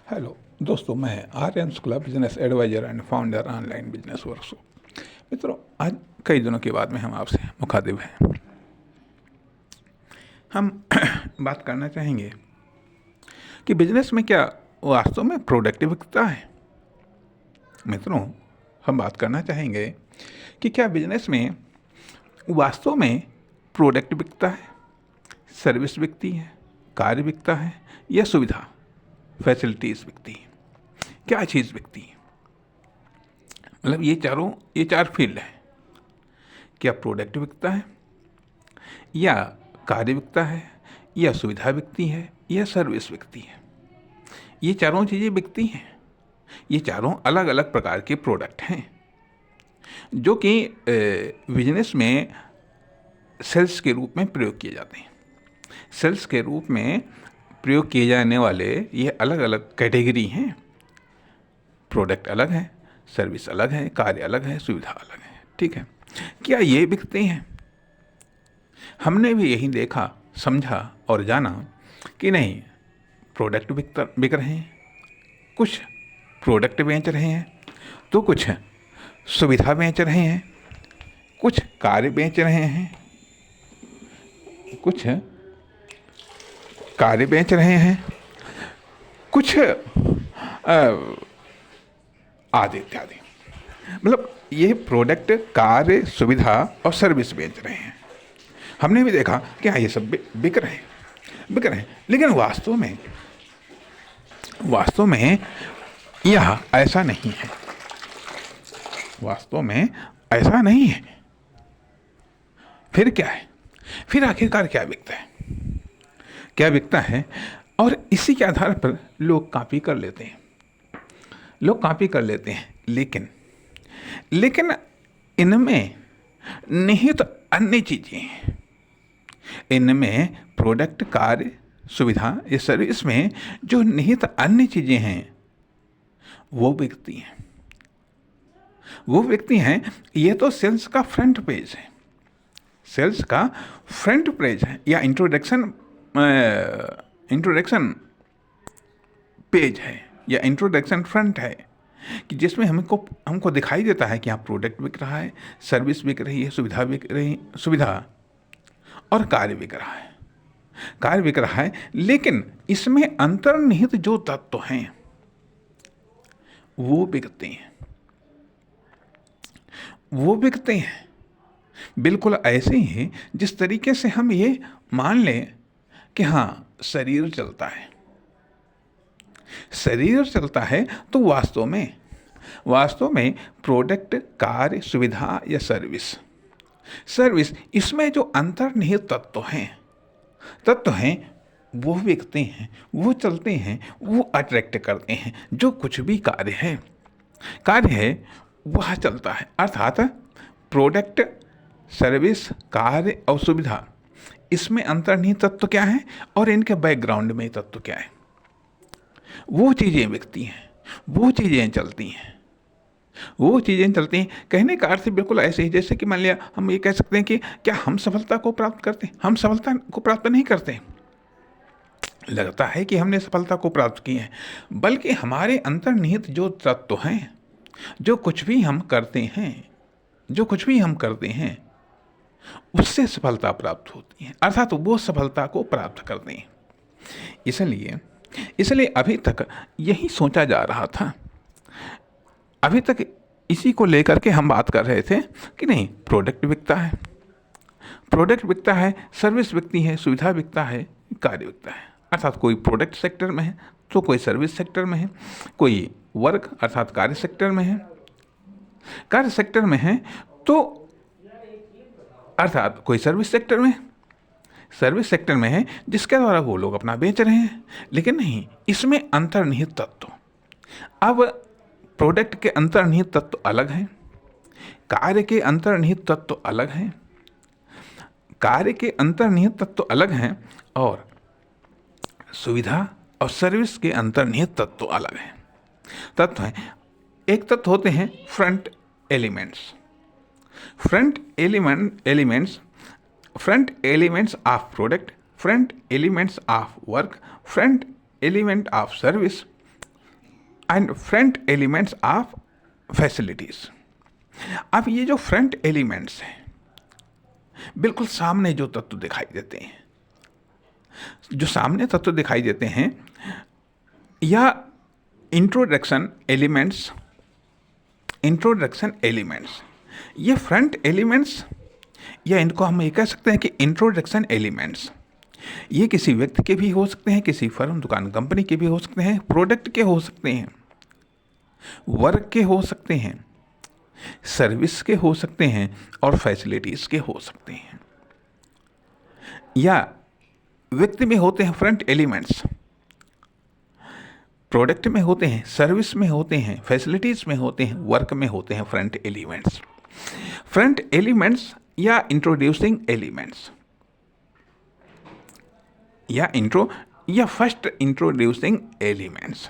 Hello दोस्तों, मैं Aryan Shukla, business advisor and founder online business workshop. मित्रों, आज कई दिनों के बाद में हम आपसे मुखातिब हैं। हम बात करना चाहेंगे कि बिजनेस में क्या वास्तव में प्रोडक्टिविटी है। मित्रों, हम बात करना चाहेंगे कि क्या बिजनेस में वास्तव में प्रोडक्ट बिकता है, सर्विस बिकती है, कार्य बिकता है या सुविधा फैसिलिटीज बिकती है? क्या चीज़ बिकती है? मतलब ये चार फील्ड है। क्या प्रोडक्ट बिकता है, या कार्य बिकता है, या सुविधा बिकती है, या सर्विस बिकती है? ये चारों चीज़ें बिकती हैं। ये चारों अलग अलग प्रकार के प्रोडक्ट हैं जो कि बिजनेस में सेल्स के रूप में प्रयोग किए जाते हैं। सेल्स के रूप में प्रयोग किए जाने वाले ये अलग अलग कैटेगरी हैं। प्रोडक्ट अलग है, सर्विस अलग है, कार्य अलग है, सुविधा अलग है। ठीक है, क्या ये बिकते हैं? हमने भी यही देखा, समझा और जाना कि नहीं, प्रोडक्ट बिक रहे हैं, कुछ प्रोडक्ट बेच रहे हैं, तो कुछ सुविधा बेच रहे हैं, कुछ कार्य बेच रहे हैं, कुछ कार्य बेच रहे हैं, कुछ आदि इत्यादि। मतलब ये प्रोडक्ट, कार्य, सुविधा और सर्विस बेच रहे हैं। हमने भी देखा कि हाँ, ये सब बिक रहे हैं। लेकिन वास्तव में यह ऐसा नहीं है। वास्तव में ऐसा नहीं है। फिर क्या है? फिर आखिरकार क्या बिकता है? और इसी के आधार पर लोग कॉपी कर लेते हैं। लेकिन इनमें निहित अन्य चीजें हैं। इनमें प्रोडक्ट, कार्य, सुविधा या सर्विस में जो निहित अन्य चीजें हैं वो बिकती हैं। ये तो सेल्स का फ्रंट पेज है, या इंट्रोडक्शन पेज है, या इंट्रोडक्शन फ्रंट है, कि जिसमें हमको दिखाई देता है कि यहाँ प्रोडक्ट बिक रहा है, सर्विस बिक रही है, सुविधा और कार्य बिक रहा है। लेकिन इसमें अंतर्निहित जो तत्व हैं वो बिकते हैं। बिल्कुल ऐसे ही जिस तरीके से हम ये मान लें कि हाँ, शरीर चलता है, तो वास्तव में प्रोडक्ट, कार्य, सुविधा या सर्विस इसमें जो अंतर्निहित तत्व हैं वो बिकते हैं, वो चलते हैं, वो अट्रैक्ट करते हैं। जो कुछ भी कार्य है वह चलता है। अर्थात प्रोडक्ट, सर्विस, कार्य और सुविधा, इसमें अंतर्निहित तत्व क्या है और इनके बैकग्राउंड में तत्व क्या है, वो चीज़ें बिकती हैं, वो चीज़ें चलती हैं। कहने का अर्थ बिल्कुल ऐसे ही जैसे कि मान लिया हम ये कह सकते हैं कि क्या हम सफलता को प्राप्त करते हैं? हम सफलता को प्राप्त नहीं करते। लगता है कि हमने सफलता को प्राप्त की है, बल्कि हमारे अंतर्निहित जो तत्व हैं, जो कुछ भी हम करते हैं उससे सफलता प्राप्त होती है। अर्थात वो सफलता को प्राप्त करते हैं। इसलिए अभी तक यही सोचा जा रहा था, अभी तक इसी को लेकर के हम बात कर रहे थे कि नहीं, प्रोडक्ट बिकता है, सर्विस बिकती है, सुविधा बिकता है, कार्य बिकता है। अर्थात कोई प्रोडक्ट सेक्टर में है तो कोई सर्विस सेक्टर में है, कोई वर्क अर्थात कार्य सेक्टर में है तो अर्थात कोई सर्विस सेक्टर में है जिसके द्वारा वो लोग अपना बेच रहे हैं। लेकिन नहीं, इसमें अंतर्निहित तत्व, अब प्रोडक्ट के अंतर्निहित तत्व अलग हैं, कार्य के अंतर्निहित तत्व अलग हैं, और सुविधा और सर्विस के अंतर्निहित तत्व अलग हैं। एक तत्व होते हैं front elements of product, front elements of work, front element of service, and front elements of facilities. अब ये जो फ्रंट एलिमेंट्स हैं, बिल्कुल सामने जो तत्व दिखाई देते हैं, जो सामने तत्व दिखाई देते हैं, या इंट्रोडक्शन एलिमेंट्स, ये फ्रंट एलिमेंट्स, या इनको हम ये कह सकते हैं कि इंट्रोडक्शन एलिमेंट्स, ये किसी व्यक्ति के भी हो सकते हैं, किसी फर्म, दुकान, कंपनी के भी हो सकते हैं, प्रोडक्ट के हो सकते हैं, वर्क के हो सकते हैं, सर्विस के हो सकते हैं, और फैसिलिटीज़ के हो सकते हैं। या व्यक्ति में होते हैं फ्रंट एलिमेंट्स, प्रोडक्ट में होते हैं, सर्विस में होते हैं, फैसिलिटीज़ में होते हैं, वर्क में होते हैं फ्रंट एलिमेंट्स। फ्रंट एलिमेंट्स या इंट्रोड्यूसिंग एलिमेंट्स, या फर्स्ट इंट्रोड्यूसिंग एलिमेंट्स।